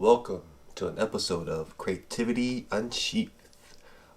Welcome to an episode of Creativity Unsheathed.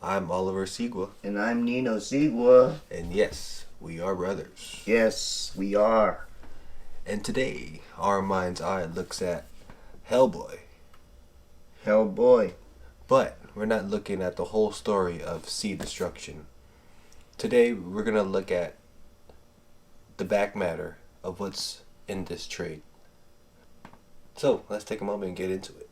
I'm Oliver Sigua. And I'm Nino Sigua. And yes, we are brothers. Yes, we are. And today, our mind's eye looks at Hellboy. Hellboy. But we're not looking at the whole story of Sea Destruction. Today, we're going to look at the back matter of what's in this trade. So, let's take a moment and get into it.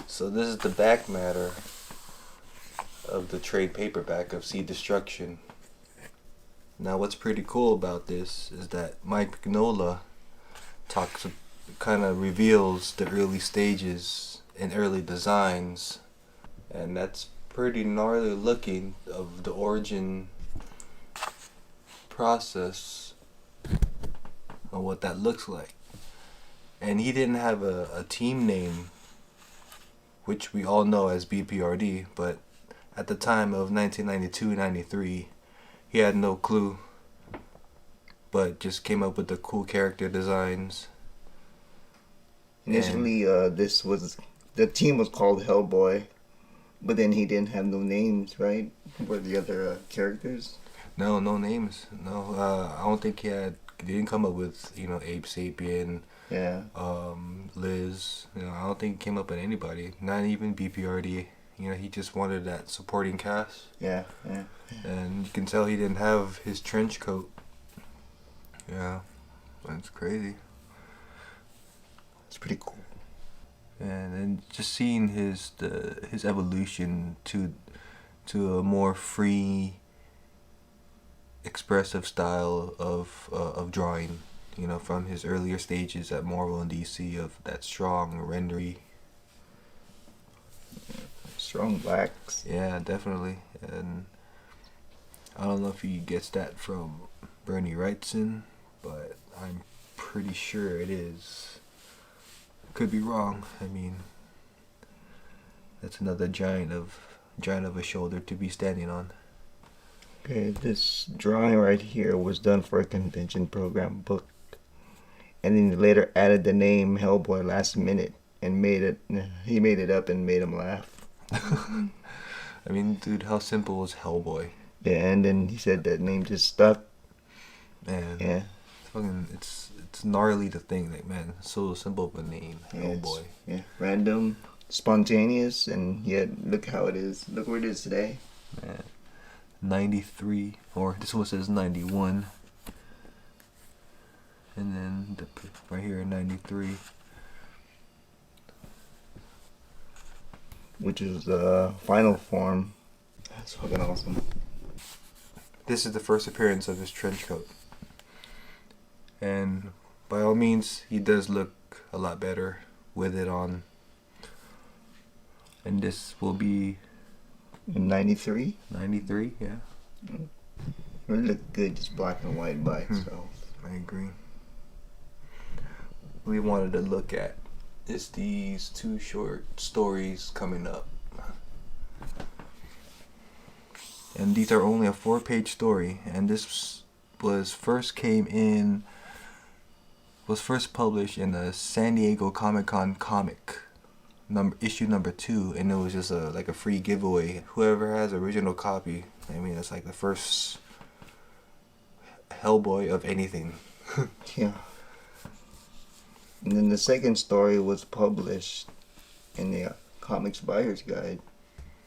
So this is the back matter of the trade paperback of Sea Destruction. Now what's pretty cool about this is that Mignola kind of reveals the early stages and early designs, and that's pretty gnarly looking of the origin process of what that looks like. And he didn't have a team name, which we all know as BPRD, but at the time of 1992-93, he had no clue, but just came up with the cool character designs. Initially, the team was called Hellboy, but then he didn't have no names, right? For the other characters? No names. No, I don't think he didn't come up with, Ape Sapien. Yeah. Liz. I don't think he came up with anybody. Not even BPRD. He just wanted that supporting cast. Yeah. And you can tell he didn't have his trench coat. Yeah, that's crazy. It's pretty cool. And then just seeing his evolution to a more free, expressive style of drawing. From his earlier stages at Marvel and DC of that strong rendery. Strong blacks. Yeah, definitely. And I don't know if he gets that from Bernie Wrightson, but I'm pretty sure it is. Could be wrong. I mean, that's another giant of a shoulder to be standing on. Okay, this drawing right here was done for a convention program book. And then he later added the name Hellboy last minute and he made it up and made him laugh. I mean, dude, how simple was Hellboy? Yeah, and then he said that name just stuck. Man, yeah, it's gnarly to think that, man, so simple of a name, Hellboy. Yeah, random, spontaneous, and yet look how it is. Look where it is today. Man, 93, or this one says 91. And then right here in 93. Which is the final form. That's fucking awesome. This is the first appearance of his trench coat. And by all means, he does look a lot better with it on. And this will be... in 93? 93, yeah. It really look good, just black and white by itself. I agree. We wanted to look at is these two short stories coming up. And these are only a 4-page story, and this was first published in the San Diego Comic-Con comic issue number 2, and it was just like a free giveaway. Whoever has original copy, I mean, it's like the first Hellboy of anything. Yeah. And then the second story was published in the Comics Buyer's Guide,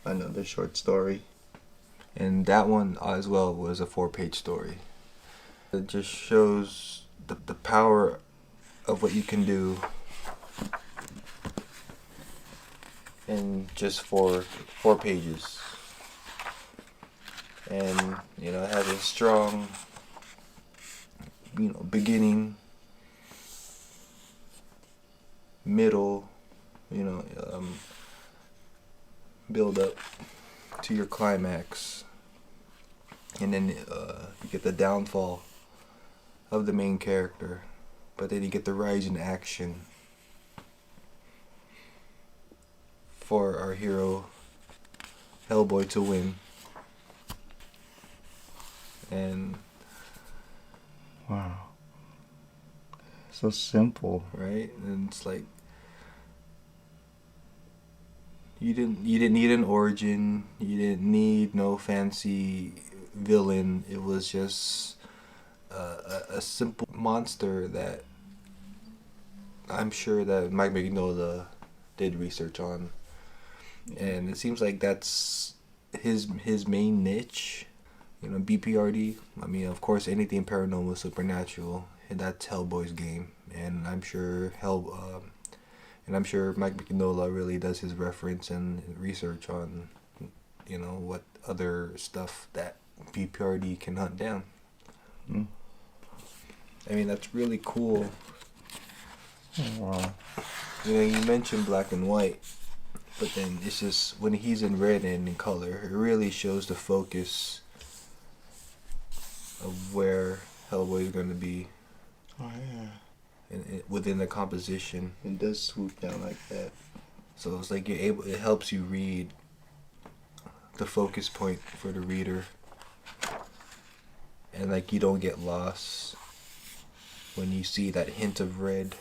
another short story. And that one as well was a 4-page story. It just shows the power of what you can do in just 4 pages. And, it has a strong, beginning, middle, build up to your climax. and then you get the downfall of the main character, but then you get the rise in action for our hero Hellboy to win. And wow, so simple, right? And it's like you didn't need an origin, you didn't need no fancy villain. It was just a simple monster that I'm sure that Mike Mignola did research on, and it seems like that's his main niche. You know, BPRD. I mean, of course, anything paranormal, supernatural, and that's Hellboy's game. And I'm sure Mike Mignola really does his reference and research on, you know, what other stuff that BPRD can hunt down. Mm. I mean, that's really cool. Oh, wow. You know, you mentioned black and white, but then it's just when he's in red and in color, it really shows the focus of where Hellboy is going to be. Oh yeah. Within the composition. It does swoop down like that. So it's like it helps you read the focus point for the reader, and like you don't get lost when you see that hint of red.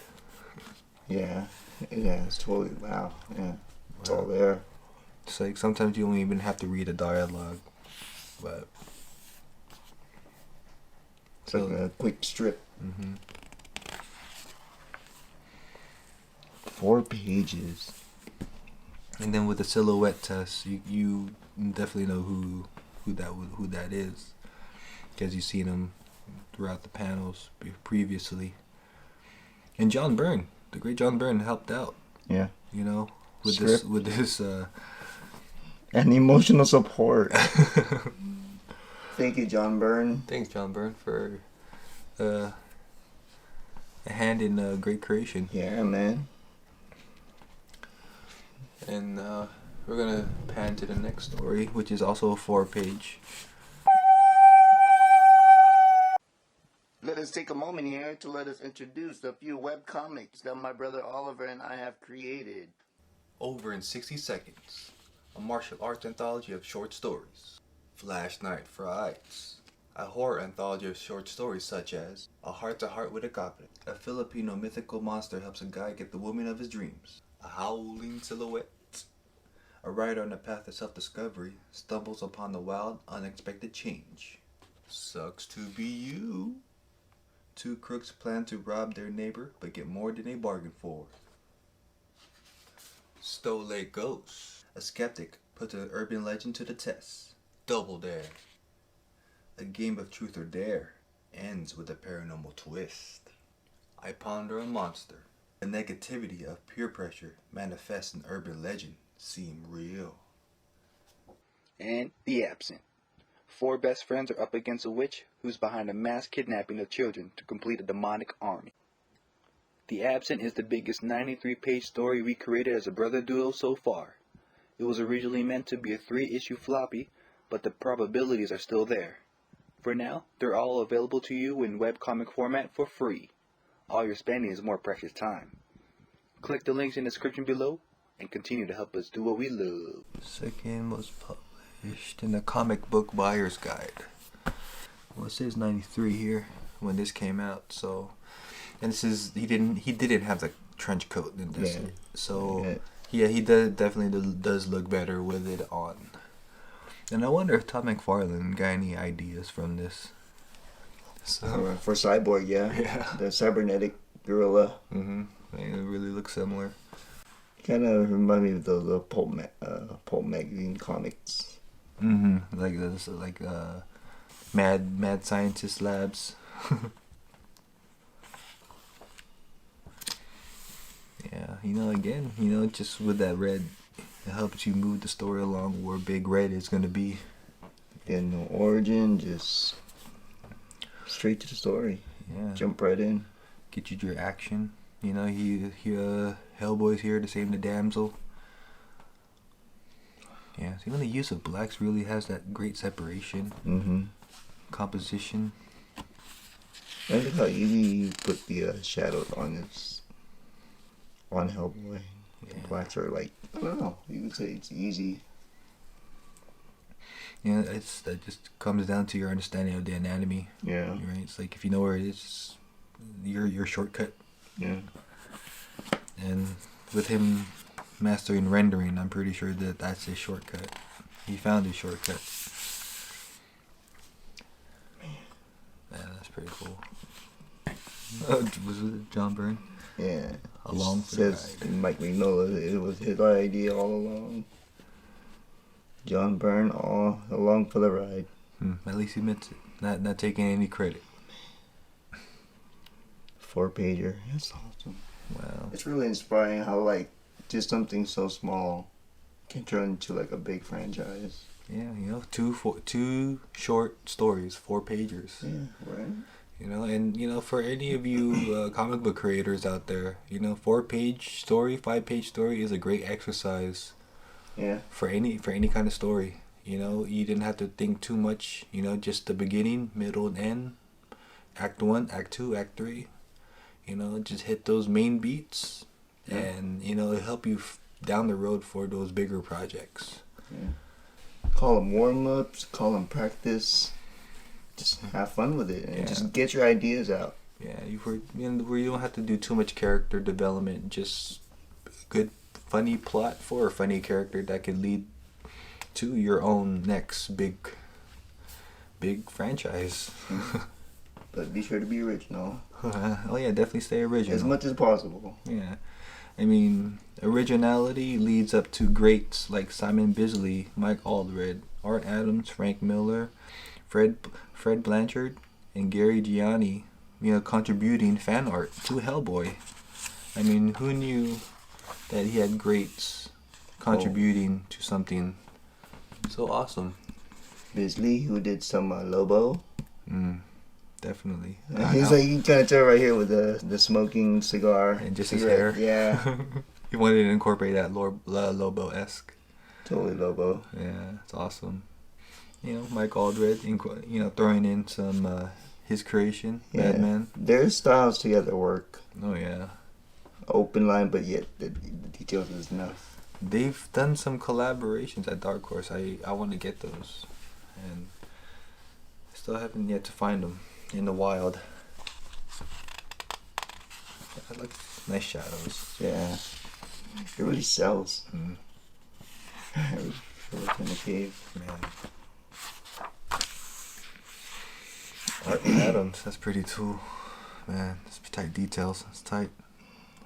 Yeah, it's totally, wow, yeah, it's all there. It's like sometimes you don't even have to read a dialogue, but it's like a quick strip. Mm-hmm. 4 pages. And then with the silhouette test, you definitely know who that is, because you've seen him throughout the panels previously. And John Byrne, the great John Byrne, helped out. Yeah. You know, with this and emotional support. Thank you, John Byrne. Thanks, John Byrne, for a hand in great creation. Yeah, man. And we're gonna pan to the next story, which is also a 4-page. Let us take a moment here to let us introduce a few webcomics that my brother Oliver and I have created. Over in 60 Seconds, a martial arts anthology of short stories. Flash Night Frights, a horror anthology of short stories such as A Heart to Heart with a Goblin. A Filipino mythical monster helps a guy get the woman of his dreams. A Howling Silhouette. A rider on the path of self-discovery stumbles upon the wild, unexpected change. Sucks to be you. 2 crooks plan to rob their neighbor but get more than they bargained for. Stole Ghost. A skeptic puts an urban legend to the test. Double Dare. A game of truth or dare ends with a paranormal twist. I Ponder a Monster. The negativity of peer pressure manifests in urban legend seem real. And The Absent. 4 best friends are up against a witch who's behind a mass kidnapping of children to complete a demonic army. The Absent is the biggest 93-page story we created as a brother duo so far. It was originally meant to be a 3-issue floppy, but the probabilities are still there. For now, they're all available to you in webcomic format for free. All you're spending is more precious time. Click the links in the description below and continue to help us do what we love. Second was published in the Comic Book Buyer's Guide. Well, it says 93 here when this came out. So, and this is he didn't have the trench coat in this. Yeah. So yeah, he definitely does look better with it on. And I wonder if Todd McFarlane got any ideas from this. So For Cyborg, yeah. The cybernetic gorilla. It really looks similar. Kind of remind me of the Pulp magazine comics. Like this, like mad scientist labs. Yeah, again, just with that red, it helps you move the story along where Big Red is gonna be. And no origin, just straight to the story. Yeah. Jump right in. Get you your action. Hellboy's here to save the damsel. Yeah. Yeah, so even the use of blacks really has that great separation, composition. I like how you put the shadows on Hellboy. Yeah. The blacks are like, I don't know, you could say it's easy. Yeah, that just comes down to your understanding of the anatomy. Yeah. Right? It's like if you know where it is, your shortcut. Yeah. And with him mastering rendering, I'm pretty sure that that's his shortcut. He found his shortcut. Man, that's pretty cool. Was it John Byrne? Yeah. Along for the says ride. Mike Mignola, it was his idea all along. John Byrne all along for the ride. At least he admits it. Not taking any credit. 4-pager. That's awesome. Wow. It's really inspiring how like just something so small can turn into like a big franchise. Yeah, you know, two short stories, 4-pagers. Yeah, right. You know, and you know, for any of you comic book creators out there, you know, 4-page story, 5-page story is a great exercise. Yeah. For any kind of story. You know, you didn't have to think too much. You know, just the beginning, middle, and end. Act 1, Act 2, Act 3. You know, just hit those main beats, and you know, it'll help you down the road for those bigger projects. Yeah. Call them warm-ups, call them practice. Just have fun with it and just get your ideas out. Yeah, where you don't have to do too much character development. Just good, funny plot for a funny character that could lead to your own next big franchise. But be sure to be original. Oh yeah, definitely stay original. As much as possible. Yeah. I mean, originality leads up to greats like Simon Bisley, Mike Allred, Art Adams, Frank Miller, Fred Blanchard, and Gary Gianni, you know, contributing fan art to Hellboy. I mean, who knew that he had greats contributing to something so awesome? Bisley, who did some Lobo. Definitely. He's like, you can kind of tell right here with the smoking cigar. And just cigarette. his hair. Yeah. He wanted to incorporate that Lobo-esque. Totally Lobo. Yeah, it's awesome. You know, Mike Aldred, you know, throwing in some his creation, Batman. Their styles together work. Oh yeah. Open line, but yet the details is enough. They've done some collaborations at Dark Horse. I want to get those, and still haven't yet to find them in the wild. I like nice shadows. Yeah. It really sells. I was in the cave. Man. Art Adams, that's pretty cool. Man, it's tight details. It's tight.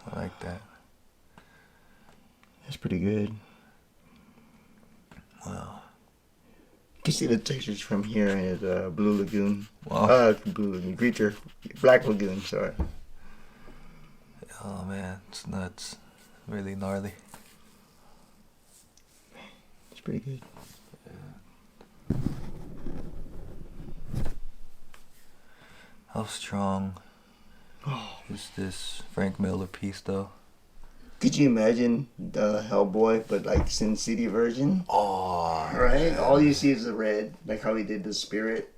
I like that. That's pretty good. Wow. You can see the textures from here at Blue Lagoon. Wow. Blue Lagoon. Black Lagoon, sorry. Oh man, it's nuts. Really gnarly. It's pretty good. How strong is this Frank Miller piece, though? Could you imagine the Hellboy, but like Sin City version? Oh, Right? All you see is the red, like how he did the spirit.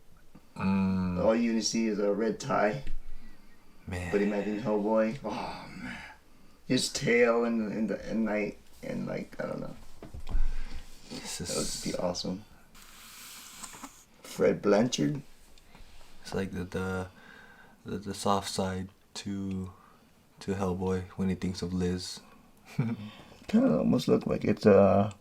man. All you see is a red tie. Man. But imagine Hellboy. Oh man, his tail in the night and like I don't know. That would be awesome. Fred Blanchard. It's like the soft side to Hellboy when he thinks of Liz. Kind of almost look like it's a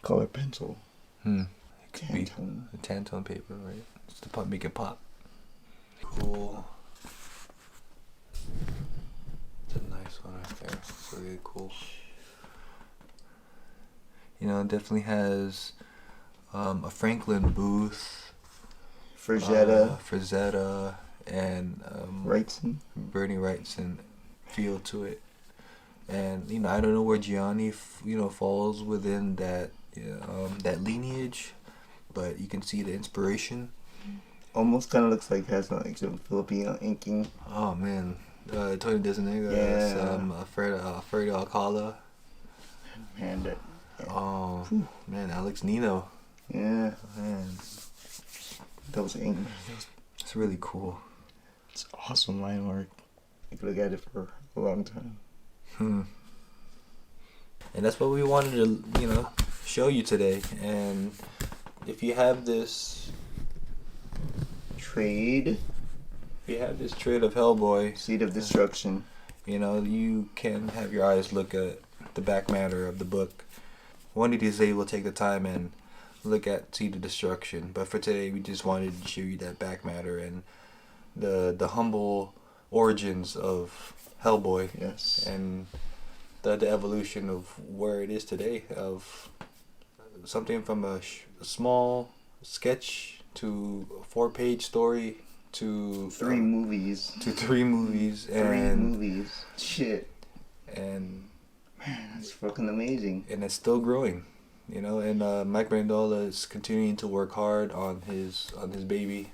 color pencil. It could Tantone. be a Tantone paper, right? Just to make it pop. Cool. It's a nice one right there. It's really cool. You know, it definitely has a Franklin Booth, Frazetta. and Wrightson. Bernie Wrightson feel to it. And you know, I don't know where Gianni falls within that that lineage, but you can see the inspiration. Almost kind of looks like it has like some Filipino inking. Oh man, Tony DeZuniga, Yeah. some Alfredo Alcala. Man, Oh, man, Alex Nino. Yeah, man. That was angry. It's really cool. It's awesome line art. I could look at it for a long time. And that's what we wanted to, show you today. And if you have this Trade. trade of Hellboy, Seed of Destruction. you can have your eyes look at the back matter of the book. One of these days we'll take the time and look at Seed of Destruction. But for today, we just wanted to show you that back matter and the humble origins of Hellboy. Yes. And the evolution of where it is today, of something from a small sketch to a 4-page story to 3 movies. to 3 movies. 3 movies. Shit. And man, that's fucking amazing. And it's still growing, and Mike Mignola is continuing to work hard on his baby,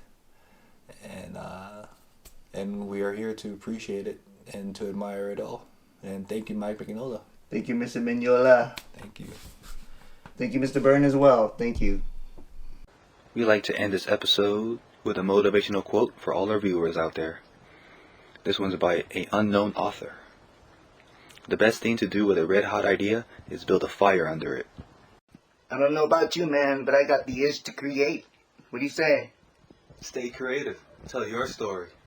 and we are here to appreciate it and to admire it all. And thank you, Mike Mignola. Thank you, Mr. Mignola. Thank you. Thank you, Mr. Byrne, as well. Thank you. We like to end this episode with a motivational quote for all our viewers out there. This one's by an unknown author. The best thing to do with a red-hot idea is build a fire under it. I don't know about you, man, but I got the itch to create. What do you say? Stay creative. Tell your story.